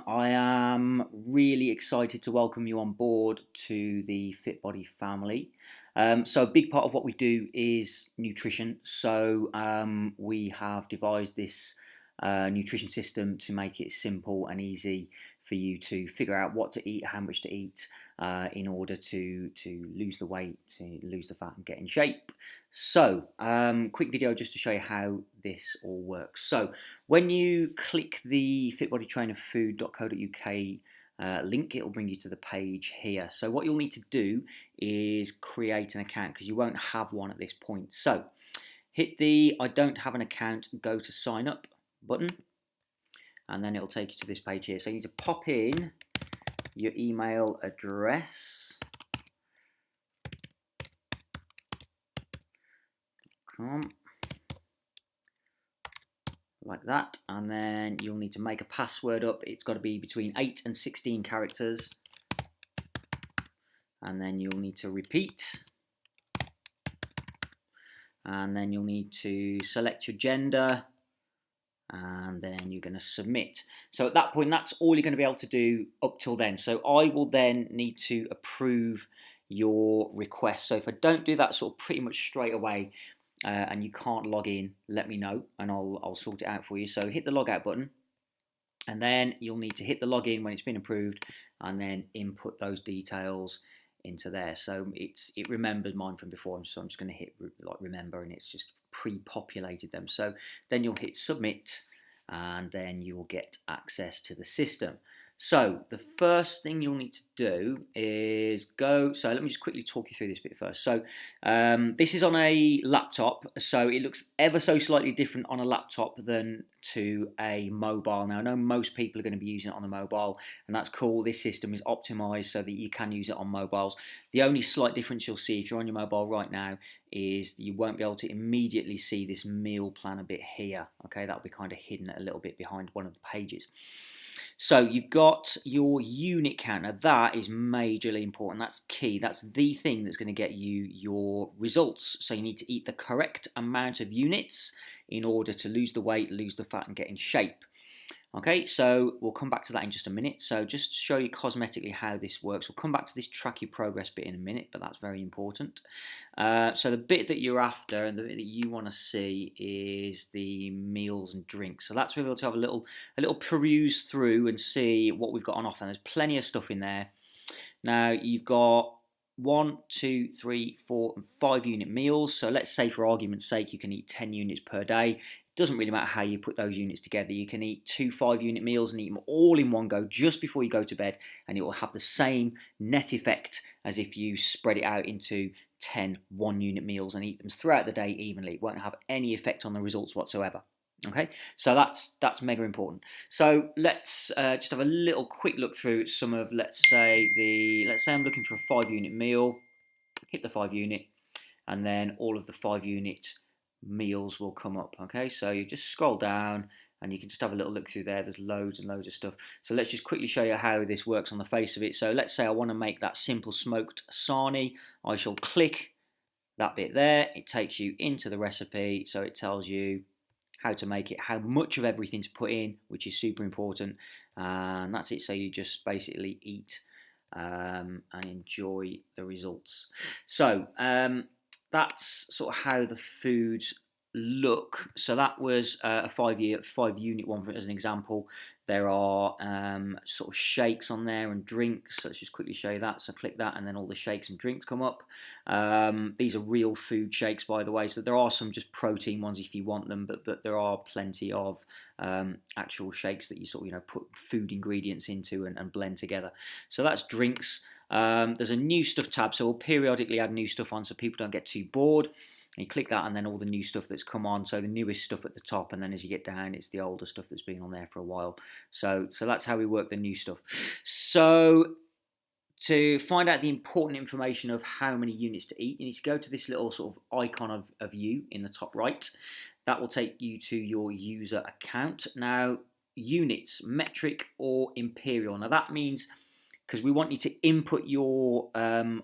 I am really excited to welcome you on board to the Fit Body family. So a big part of what we do is nutrition. So we have devised this nutrition system to make it simple and easy for you to figure out what to eat, how much to eat, in order to lose the weight, to lose the fat and get in shape. So quick video just to show you how this all works. So when you click the fitbodytrainerfood.co.uk link, it will bring you to the page here. So what you'll need to do is create an account because you won't have one at this point. So hit the I don't have an account, go to sign up button, and then it'll take you to this page here. So you need to pop in your email address. Like that, and then you'll need to make a password up. It's got to be between 8 and 16 characters, and then you'll need to repeat, and then you'll need to select your gender, and then you're going to submit. So at that point, that's all you're going to be able to do up till then. So I will then need to approve your request. So if I don't do that sort of pretty much straight away, and you can't log in, let me know and I'll sort it out for you. So hit the log out button, and then you'll need to hit the login when it's been approved, and then input those details into there. So it remembered mine from before, so I'm just going to hit like remember, and it's just pre-populated them. So then you'll hit submit, and then you'll get access to the system. So the first thing you'll need to do is go, so let me just quickly talk you through this bit first. So this is on a laptop, so it looks ever so slightly different on a laptop than to a mobile. Now I know most people are going to be using it on the mobile, and that's cool. This system is optimized so that you can use it on mobiles. The only slight difference you'll see if you're on your mobile right now is that you won't be able to immediately see this meal plan a bit here. Okay, that'll be kind of hidden a little bit behind one of the pages. So you've got your unit count. Now that is majorly important. That's key. That's the thing that's going to get you your results. So you need to eat the correct amount of units in order to lose the weight, lose the fat, and get in shape. Okay, so we'll come back to that in just a minute. So just to show you cosmetically how this works, we'll come back to this track your progress bit in a minute, but that's very important. So the bit that you're after and the bit that you want to see is the meals and drinks. So that's where we'll have a little peruse through and see what we've got on offer. And there's plenty of stuff in there. Now you've got 1, 2, 3, 4, and 5 unit meals. So let's say for argument's sake you can eat 10 units per day. Doesn't really matter how you put those units together. You can eat 2 5-unit meals and eat them all in one go just before you go to bed, and it will have the same net effect as if you spread it out into 10 1-unit meals and eat them throughout the day evenly. It won't have any effect on the results whatsoever. Okay, so that's mega important. So let's just have a little quick look through some of, let's say I'm looking for a 5-unit meal. Hit the 5-unit, and then all of the 5-unit meals will come up. Okay, so you just scroll down and you can just have a little look through there. There's loads and loads of stuff. So let's just quickly show you how this works on the face of it. So let's say I want to make that simple smoked sarnie. I shall click that bit there. It takes you into the recipe, so it tells you how to make it, how much of everything to put in, which is super important, and that's it. So you just basically eat and enjoy the results. So that's sort of how the foods look. So that was a 5-unit one as an example. There are sort of shakes on there and drinks. So let's just quickly show you that. So click that, and then all the shakes and drinks come up. These are real food shakes, by the way. So there are some just protein ones if you want them, but there are plenty of actual shakes that you sort of put food ingredients into and blend together. So that's drinks. There's a new stuff tab, so we'll periodically add new stuff on so people don't get too bored. And you click that, and then all the new stuff that's come on, so the newest stuff at the top, and then as you get down, it's the older stuff that's been on there for a while. So that's how we work the new stuff. So to find out the important information of how many units to eat, you need to go to this little sort of icon of you in the top right. That will take you to your user account. Now, units, metric or imperial. Now that means because we want you to input your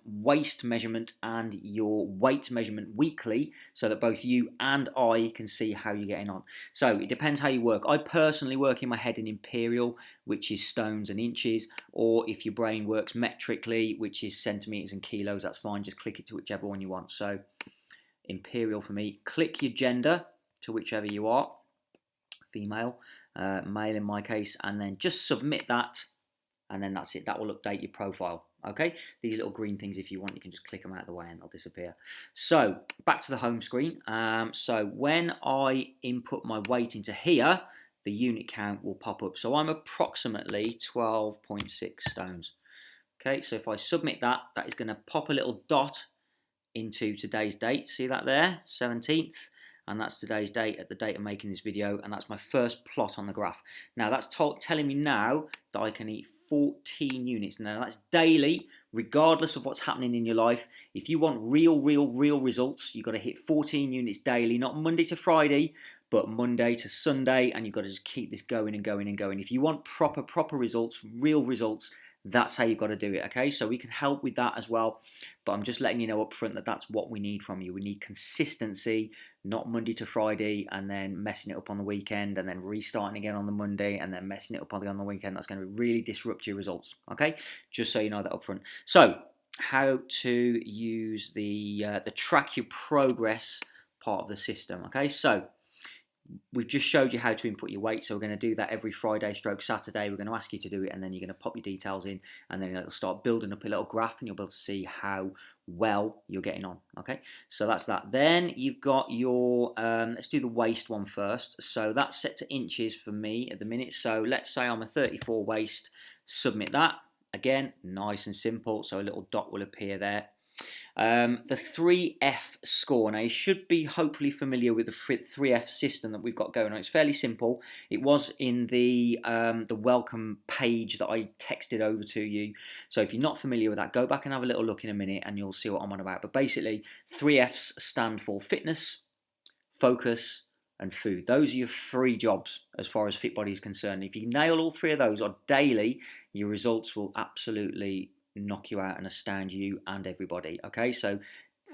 waist measurement and your weight measurement weekly so that both you and I can see how you're getting on. So it depends how you work. I personally work in my head in imperial, which is stones and inches, or if your brain works metrically, which is centimetres and kilos, that's fine. Just click it to whichever one you want. So imperial for me. Click your gender to whichever you are, female, male in my case, and then just submit that. And then that's it. That will update your profile. Okay, these little green things, if you want, you can just click them out of the way and they'll disappear. So back to the home screen. So when I input my weight into here, the unit count will pop up. So I'm approximately 12.6 stones. Okay, so if I submit that, that is going to pop a little dot into today's date. See that there, 17th. And that's today's date at the date of making this video, and that's my first plot on the graph. Now that's telling me now that I can eat 14 units. Now that's daily, regardless of what's happening in your life. If you want real results, you've got to hit 14 units daily, not Monday to Friday, but Monday to Sunday, and you've got to just keep this going and going and going. If you want proper results, real results, that's how you've got to do it, okay? So we can help with that as well, but I'm just letting you know up front that that's what we need from you. We need consistency, not Monday to Friday and then messing it up on the weekend and then restarting again on the Monday and then messing it up on the weekend. That's going to really disrupt your results, okay? Just so you know that up front. So how to use the track your progress part of the system, okay? So we've just showed you how to input your weight, so we're going to do that every Friday stroke Saturday. We're going to ask you to do it, and then you're going to pop your details in, and then it'll start building up a little graph, and you'll be able to see how well you're getting on. Okay, so that's that. Then you've got your, let's do the waist one first. So that's set to inches for me at the minute. So let's say I'm a 34 waist, submit that. Again, nice and simple, so a little dot will appear there. The 3F score. Now you should be hopefully familiar with the 3F system that we've got going on. It's fairly simple. It was in the welcome page that I texted over to you. So if you're not familiar with that, go back and have a little look in a minute and you'll see what I'm on about. But basically, 3Fs stand for fitness, focus, and food. Those are your 3 jobs as far as FitBody is concerned. If you nail all 3 of those on daily, your results will absolutely knock you out and astound you and everybody. Okay, so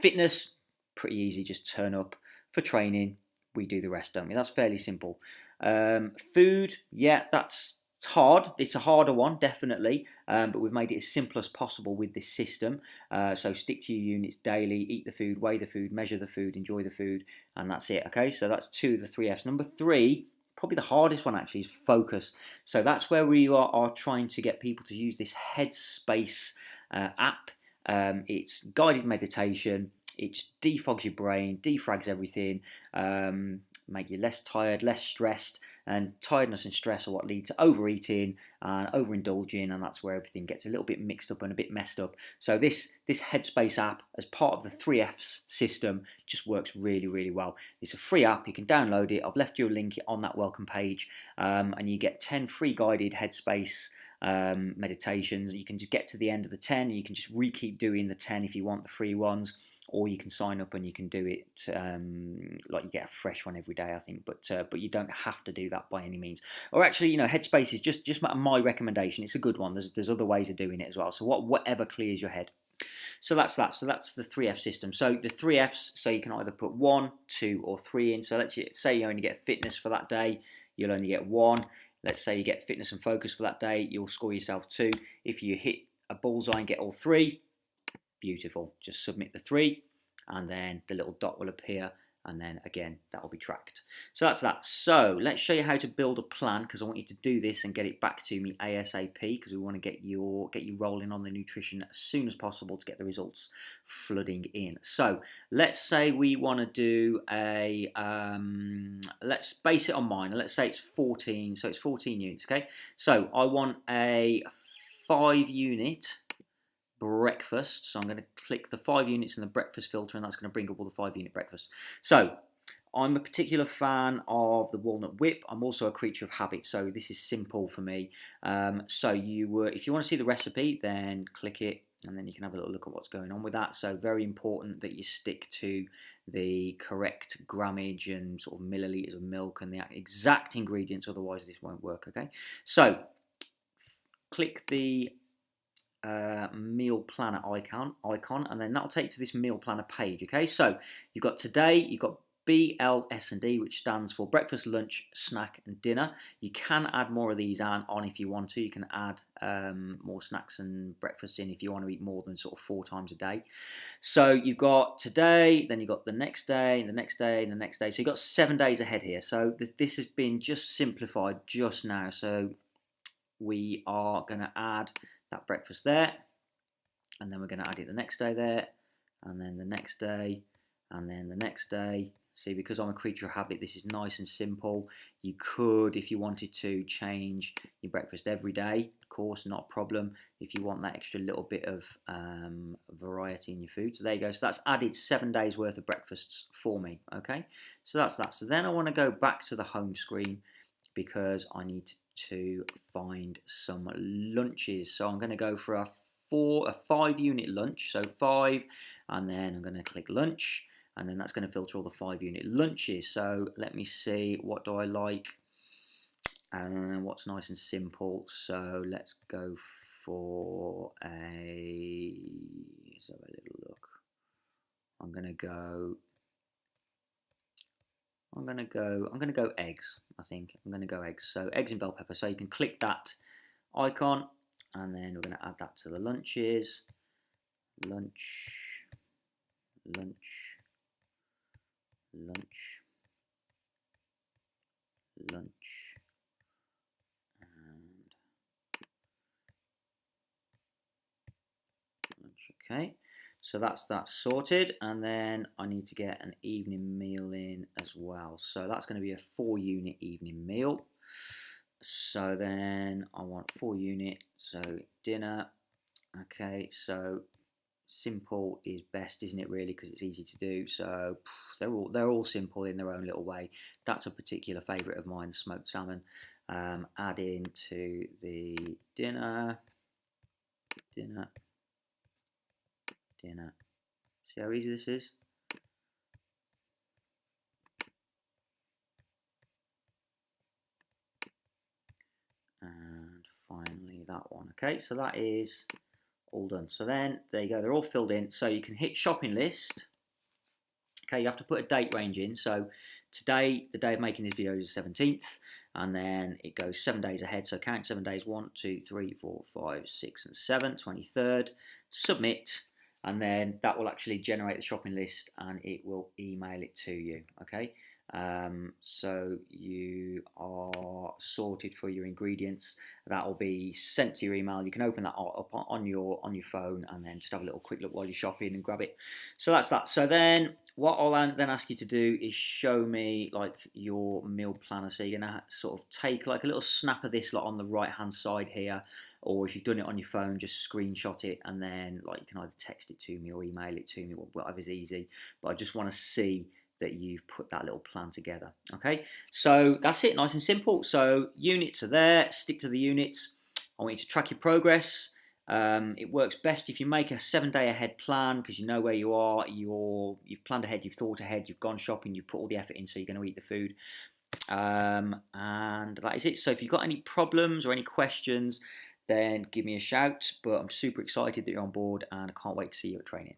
fitness, pretty easy, just turn up. For training, we do the rest, don't we? That's fairly simple. Food, yeah, it's hard. It's a harder one, definitely, but we've made it as simple as possible with this system. So stick to your units daily, eat the food, weigh the food, measure the food, enjoy the food, and that's it. Okay, so that's 2 of the 3Fs. Number 3, probably the hardest one actually, is focus. So that's where we are trying to get people to use this Headspace app. It's guided meditation. It just defogs your brain, defrags everything, make you less tired, less stressed, and tiredness and stress are what lead to overeating and overindulging, and that's where everything gets a little bit mixed up and a bit messed up. So this Headspace app, as part of the 3Fs system, just works really well. It's a free app. You can download it. I've left you a link on that welcome page, and you get 10 free guided Headspace meditations. You can just get to the end of the 10, and you can just keep doing the 10 if you want the free ones. Or you can sign up and you can do it like you get a fresh one every day, I think. But you don't have to do that by any means. Or actually, you know, Headspace is just my recommendation. It's a good one. There's other ways of doing it as well. So whatever clears your head. So that's that. So that's the 3F system. So the 3Fs. So you can either put 1, 2, or 3 in. So let's say you only get fitness for that day. You'll only get 1. Let's say you get fitness and focus for that day. You'll score yourself 2. If you hit a bullseye and get all 3. Beautiful. Just submit the 3 and then the little dot will appear, and then again that will be tracked. So that's that. So let's show you how to build a plan, because I want you to do this and get it back to me ASAP, because we want to get you rolling on the nutrition as soon as possible to get the results flooding in. So let's say we want to do a let's base it on mine. Let's say it's 14. So it's 14 units. Okay. So I want a 5 unit breakfast. So I'm going to click the 5 units in the breakfast filter, and that's going to bring up all the 5 unit breakfast. So I'm a particular fan of the walnut whip. I'm also a creature of habit, so this is simple for me. So if you want to see the recipe, then click it, and then you can have a little look at what's going on with that. So very important that you stick to the correct grammage and sort of milliliters of milk and the exact ingredients, otherwise this won't work. Okay, so click the meal planner icon, and then that'll take you to this meal planner page. Okay, so you've got today, you've got BLS&D, which stands for breakfast, lunch, snack, and dinner. You can add more of these on if you want to. You can add more snacks and breakfasts in if you want to eat more than sort of 4 times a day. So you've got today, then you've got the next day, and the next day, and the next day. So you've got 7 days ahead here. So this has been just simplified just now. So we are going to add that breakfast there, and then we're going to add it the next day there, and then the next day, and then the next day. See, because I'm a creature of habit, this is nice and simple. You could, if you wanted to, change your breakfast every day. Of course, not a problem if you want that extra little bit of variety in your food. So there you go. So that's added 7 days worth of breakfasts for me. Okay, so that's that. So then I want to go back to the home screen because I need to find some lunches. So I'm going to go for a 5 unit lunch. So 5, and then I'm going to click lunch. And then that's going to filter all the 5 unit lunches. So let me see, what do I like and what's nice and simple. So let's go for let's have a little look. I'm going to go eggs. I think I'm going to go eggs. So eggs and bell pepper. So you can click that icon, and then we're going to add that to the lunches. Lunch. Okay, so that's that sorted, and then I need to get an evening meal in as well. So that's going to be a 4 unit evening meal. So then I want 4 unit, so dinner. Okay, so simple is best, isn't it, really, because it's easy to do. So they're all simple in their own little way. That's a particular favourite of mine, the smoked salmon. Add into the dinner. See how easy this is? And finally that one. Okay, so that is all done. So then there you go, they're all filled in. So you can hit shopping list. Okay, you have to put a date range in. So today, the day of making this video is the 17th, and then it goes 7 days ahead. So count 7 days, 1, 2, 3, 4, 5, 6, and 7, 23rd. Submit, and then that will actually generate the shopping list, and it will email it to you. Okay, so you are sorted for your ingredients. That will be sent to your email. You can open that up on your phone, and then just have a little quick look while you're shopping and grab it. So that's that. So then what I'll then ask you to do is show me like your meal planner. So you're gonna sort of take like a little snap of this, like on the right hand side here, or if you've done it on your phone, just screenshot it, and then like you can either text it to me or email it to me, whatever's easy. But I just want to see that you've put that little plan together. Okay, so that's it, nice and simple. So units are there, stick to the units. I want you to track your progress. It works best if you make a 7 day ahead plan, because you know where you are, you've planned ahead, you've thought ahead, you've gone shopping, you've put all the effort in, so you're going to eat the food. And that is it. So if you've got any problems or any questions, then give me a shout. But I'm super excited that you're on board, and I can't wait to see you at training.